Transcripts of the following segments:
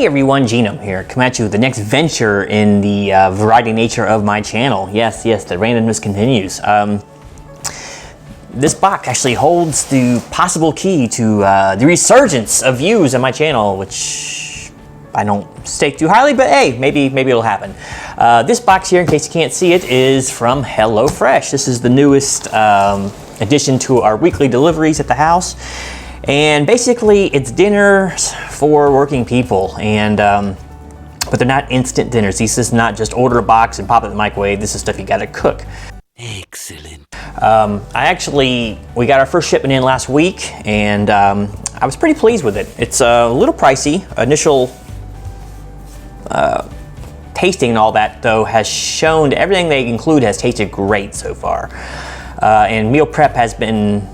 Hey everyone, Genome here, coming at you with the next venture in the variety nature of my channel. Yes, the randomness continues. This box actually holds the possible key to the resurgence of views on my channel, which I don't stake too highly, but hey, maybe it'll happen. This box here, in case you can't see it, is from HelloFresh. This is the newest addition to our weekly deliveries at the house. And basically, it's dinners for working people, and but they're not instant dinners. This is not just order a box and pop it in the microwave. This is stuff you gotta cook. Excellent. We got our first shipment in last week, and I was pretty pleased with it. It's a little pricey. Initial tasting and all that, though, has shown everything they include has tasted great so far. And meal prep has been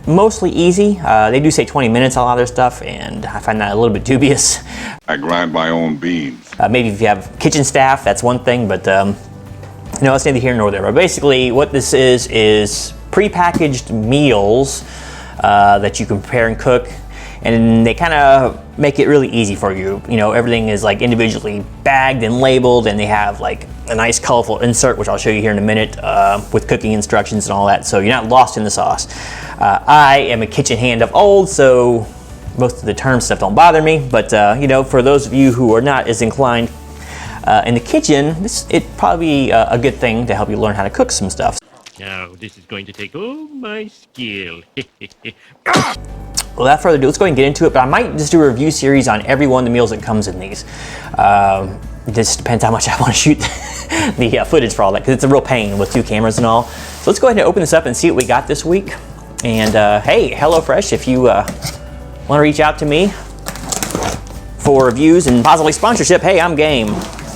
mostly easy. They do say 20 minutes on a lot of their stuff, and I find that a little bit dubious. I grind my own beans. Maybe if you have kitchen staff, that's one thing, but no, it's neither here nor there. But basically, what this is pre-packaged meals that you can prepare and cook, and they kind of make it really easy for you. You know, everything is like individually bagged and labeled, and they have like a nice colorful insert, which I'll show you here in a minute, with cooking instructions and all that, so you're not lost in the sauce. I am a kitchen hand of old, so most of the term stuff don't bother me, but you know, for those of you who are not as inclined in the kitchen, it'd probably be a good thing to help you learn how to cook some stuff. Now, this is going to take all my skill. Without further ado, let's go ahead and get into it, but I might just do a review series on every one of the meals that comes in these. This depends how much I want to shoot the footage for all that, because it's a real pain with two cameras and all. So let's go ahead and open this up and see what we got this week. And hey, HelloFresh, if you want to reach out to me for reviews and possibly sponsorship, hey, I'm game.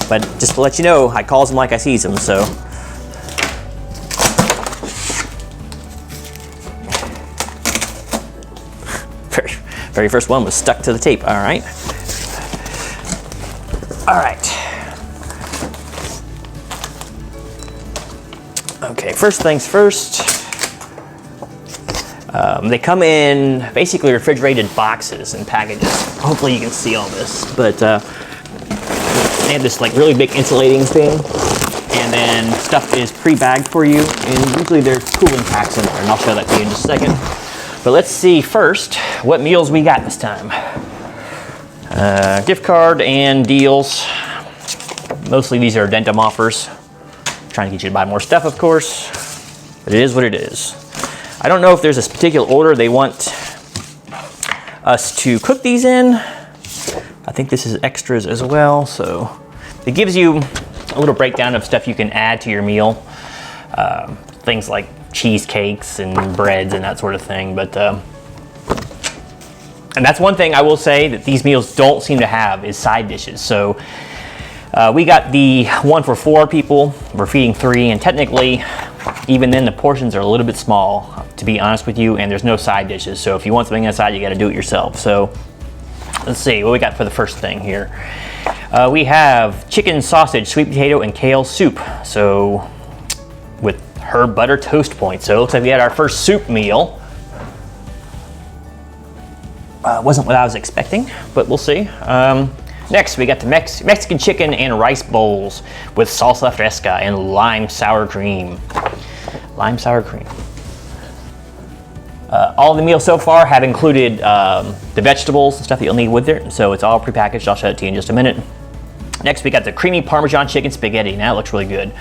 But just to let you know, I calls them like I sees them, so. Very first one was stuck to the tape, all right. All right. Okay, first things first. They come in basically refrigerated boxes and packages. Hopefully you can see all this, but they have this like really big insulating thing, and then stuff is pre-bagged for you, and usually there's cooling packs in there, and I'll show that to you in just a second. But let's see first what meals we got this time. Gift card and deals. Mostly these are Genome offers. Trying to get you to buy more stuff, of course, but it is what it is. I don't know if there's a particular order they want us to cook these in. I think this is extras as well, so it gives you a little breakdown of stuff you can add to your meal. Things like cheesecakes and breads and that sort of thing, but and that's one thing I will say that these meals don't seem to have is side dishes. So we got the one for 4 people. We're feeding 3, and technically, even then, the portions are a little bit small, to be honest with you, and there's no side dishes. So if you want something inside, you got to do it yourself. So let's see what we got for the first thing here. We have chicken sausage, sweet potato, and kale soup. So with herb butter toast point. So it looks like we had our first soup meal. Wasn't what I was expecting, but we'll see. Next, we got the Mexican chicken and rice bowls with salsa fresca and lime sour cream. Lime sour cream. All of the meals so far have included the vegetables and stuff that you'll need with it, so it's all prepackaged. I'll show it to you in just a minute. Next, we got the creamy Parmesan chicken spaghetti. Now it looks really good,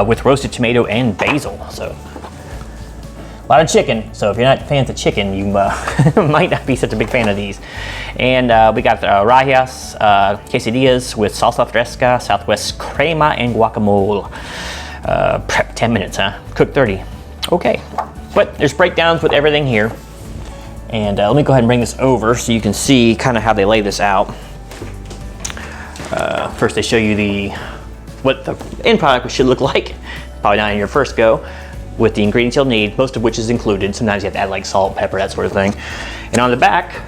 with roasted tomato and basil. So a lot of chicken, so if you're not fans of chicken, you might not be such a big fan of these. And we got the rajas, quesadillas with salsa fresca, Southwest crema, and guacamole. Prep 10 minutes, huh? Cook 30. Okay, but there's breakdowns with everything here. And let me go ahead and bring this over so you can see kind of how they lay this out. First they show you what the end product should look like, probably not in your first go, with the ingredients you'll need, most of which is included. Sometimes you have to add like salt, pepper, that sort of thing. And on the back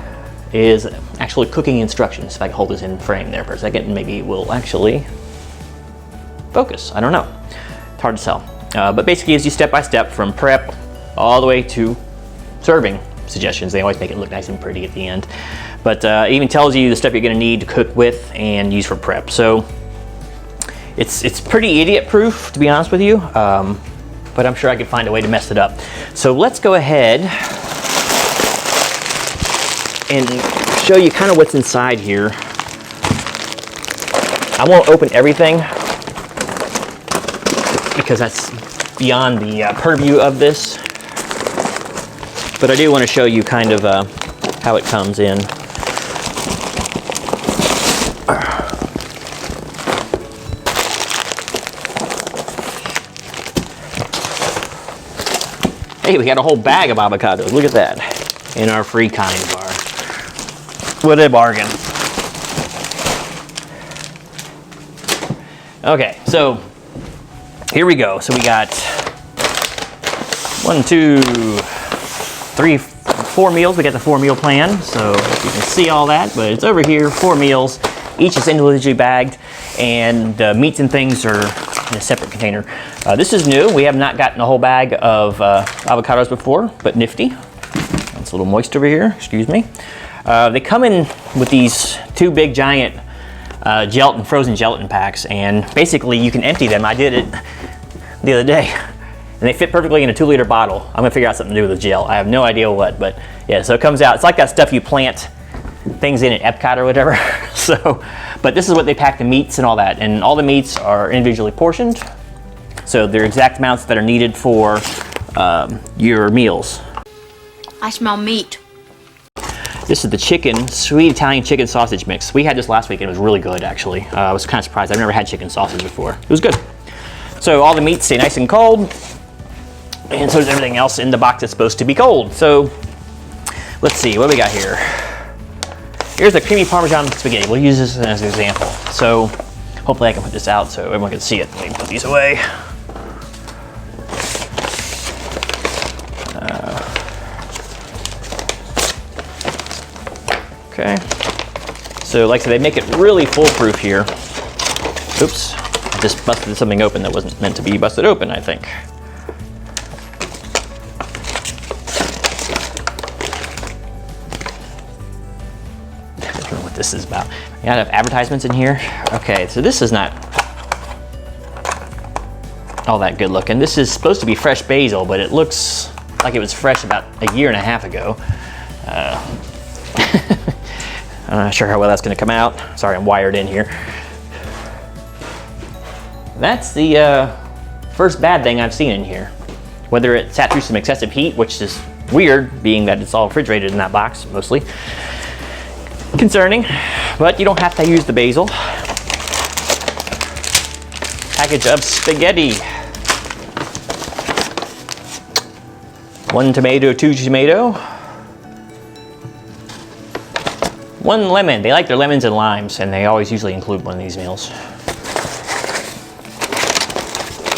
is actually cooking instructions. If I can hold this in frame there for a second, maybe it will actually focus. I don't know. It's hard to tell. But basically gives you step-by-step from prep all the way to serving suggestions. They always make it look nice and pretty at the end. But it even tells you the stuff you're gonna need to cook with and use for prep. So it's pretty idiot proof, to be honest with you, but I'm sure I could find a way to mess it up. So let's go ahead and show you kind of what's inside here. I won't open everything because that's beyond the purview of this, but I do want to show you kind of how it comes in. Hey, we got a whole bag of avocados. Look at that. In our free kind bar. What a bargain. Okay, so here we go. So we got 1, 2, 3, 4 meals. We got the 4-meal plan. So you can see all that, but it's over here, 4 meals. Each is individually bagged, and meats and things are in a separate container. This is new. We have not gotten a whole bag of avocados before, but nifty. It's a little moist over here, excuse me. They come in with these 2 big giant frozen gelatin packs, and basically you can empty them. I did it the other day, and they fit perfectly in a 2-liter bottle. I'm gonna figure out something to do with the gel. I have no idea what, but yeah, so it comes out. It's like that stuff you plant things in at Epcot or whatever. So, but this is what they pack the meats and all that, and all the meats are individually portioned. So they're exact amounts that are needed for your meals. I smell meat. This is the sweet Italian chicken sausage mix. We had this last week and it was really good, actually. I was kind of surprised. I've never had chicken sausage before. It was good. So all the meats stay nice and cold, and so does everything else in the box that's supposed to be cold. So let's see, what do we got here? Here's the creamy Parmesan spaghetti. We'll use this as an example. So hopefully I can put this out so everyone can see it. Let me put these away. Okay. So like I said, they make it really foolproof here. Oops, I just busted something open that wasn't meant to be busted open, I think. I don't know what this is about. You gotta have advertisements in here. Okay, so this is not all that good looking. This is supposed to be fresh basil, but it looks like it was fresh about 1.5 years ago. I'm not sure how well that's going to come out. Sorry, I'm wired in here. That's the first bad thing I've seen in here. Whether it sat through some excessive heat, which is weird, being that it's all refrigerated in that box, mostly. Concerning, but you don't have to use the basil. Package of spaghetti. 1 tomato, 2 tomato. 1 lemon. They like their lemons and limes, and they always usually include one of these meals.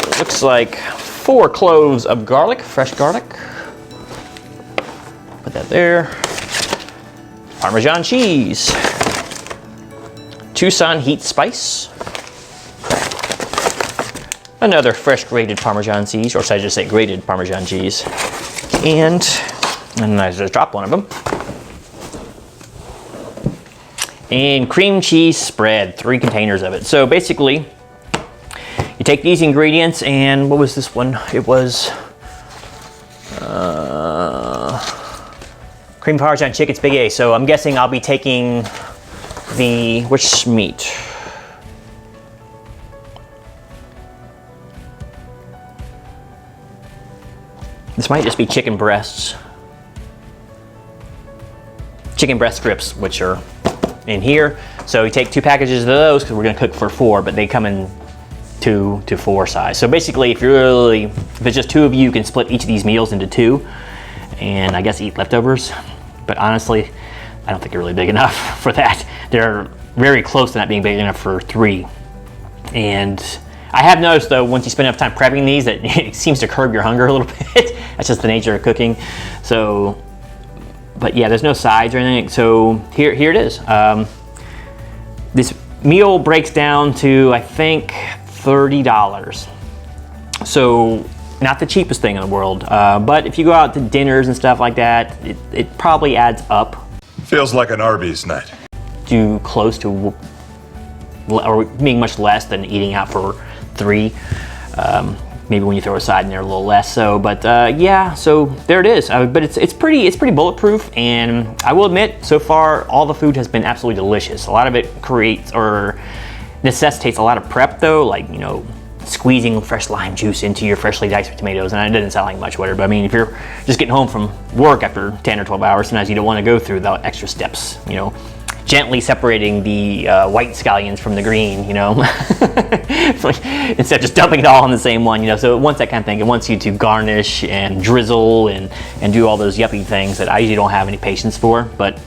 It looks like 4 cloves of garlic, fresh garlic. Put that there. Parmesan cheese. Tucson heat spice. Another fresh grated Parmesan cheese, or should I just say grated Parmesan cheese. And I just dropped one of them. And cream cheese spread, 3 containers of it. So basically, you take these ingredients and what was this one? It was cream Parmesan chicken spaghetti. So I'm guessing I'll be taking which meat? This might just be chicken breasts. Chicken breast strips, which are in here. So you take 2 packages of those because we're gonna cook for 4, but they come in 2 to 4 size. So basically, if it's just 2 of you, you can split each of these meals into 2, and I guess eat leftovers. But honestly, I don't think they're really big enough for that. They're very close to not being big enough for 3. And I have noticed though, once you spend enough time prepping these, that it seems to curb your hunger a little bit. That's just the nature of cooking. So, but yeah, there's no sides or anything. So here it is. This meal breaks down to, I think, $30. So not the cheapest thing in the world. But if you go out to dinners and stuff like that, it probably adds up. Feels like an Arby's night. Do close to, or being much less than eating out for 3. Maybe when you throw a side in there, a little less so. But yeah, so there it is. But it's pretty bulletproof, and I will admit, so far all the food has been absolutely delicious. A lot of it creates or necessitates a lot of prep though, like, you know, squeezing fresh lime juice into your freshly diced tomatoes, and it doesn't sound like much, whatever, but I mean, if you're just getting home from work after 10 or 12 hours, sometimes you don't want to go through the extra steps, you know, gently separating the white scallions from the green, you know, instead of just dumping it all on the same one, you know. So it wants that kind of thing. It wants you to garnish and drizzle and do all those yuppie things that I usually don't have any patience for, but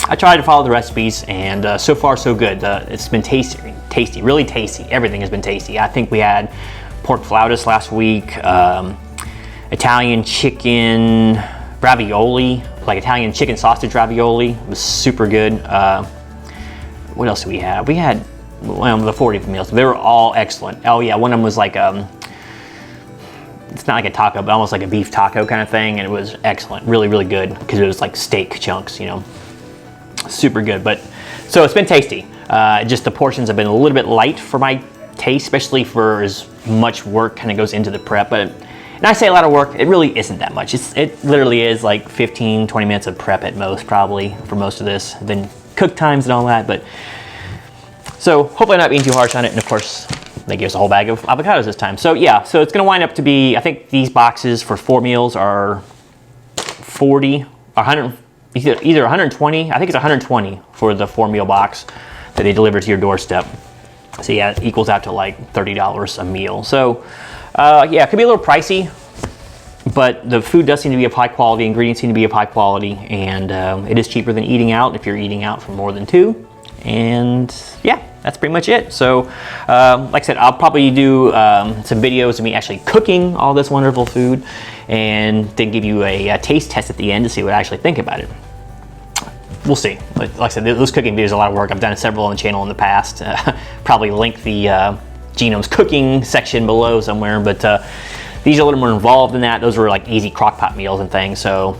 I tried to follow the recipes, and so far so good. It's been tasty, really tasty. Everything has been tasty. I think we had pork flautas last week, Italian chicken ravioli, like Italian chicken sausage ravioli. It was super good. What else do we have? We had, well, the 40 meals. They were all excellent. Oh yeah, one of them was like, it's not like a taco, but almost like a beef taco kind of thing, and it was excellent. Really, really good, because it was like steak chunks, you know. Super good. But so it's been tasty. Just the portions have been a little bit light for my taste, especially for as much work kind of goes into the prep. But, and I say a lot of work, it really isn't that much. It literally is like 15, 20 minutes of prep at most, probably, for most of this. Then cook times and all that. But so hopefully I'm not being too harsh on it. And of course, they gave us a whole bag of avocados this time. So yeah, so it's going to wind up to be, I think these boxes for 4 meals are 40 or 100. Either 120, I think it's 120 for the 4-meal box that they deliver to your doorstep. So yeah, it equals out to like $30 a meal. So yeah, it could be a little pricey, but the food does seem to be of high quality, ingredients seem to be of high quality, and it is cheaper than eating out if you're eating out for more than 2. And yeah, that's pretty much it. So like I said, I'll probably do some videos of me actually cooking all this wonderful food, and then give you a taste test at the end to see what I actually think about it. We'll see. Like I said, those cooking videos are a lot of work. I've done several on the channel in the past. Probably link the Genome's cooking section below somewhere, but these are a little more involved in that. Those were like easy crock pot meals and things, so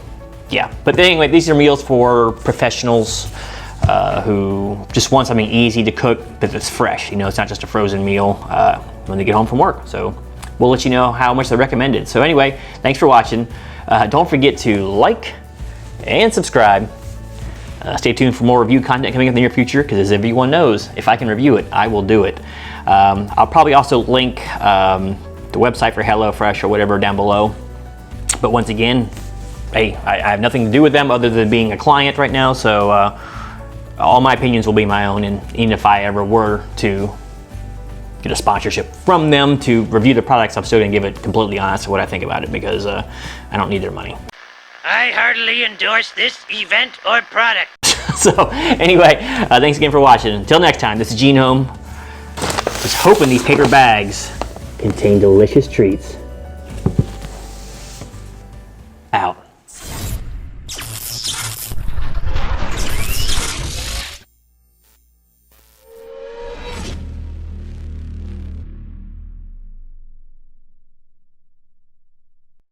yeah. But anyway, these are meals for professionals who just want something easy to cook, but it's fresh. You know, it's not just a frozen meal when they get home from work. So we'll let you know how much they're recommended. So anyway, thanks for watching. Don't forget to like and subscribe. Stay tuned for more review content coming up in the near future, because as everyone knows, if I can review it, I will do it. I'll probably also link the website for HelloFresh or whatever down below. But once again, hey, I have nothing to do with them other than being a client right now, so all my opinions will be my own, and even if I ever were to get a sponsorship from them to review the products, I'm still going to give it completely honest what I think about it, because I don't need their money. I heartily endorse this event or product. So anyway, thanks again for watching. Until next time, this is Genome. Just hoping these paper bags contain delicious treats. Out.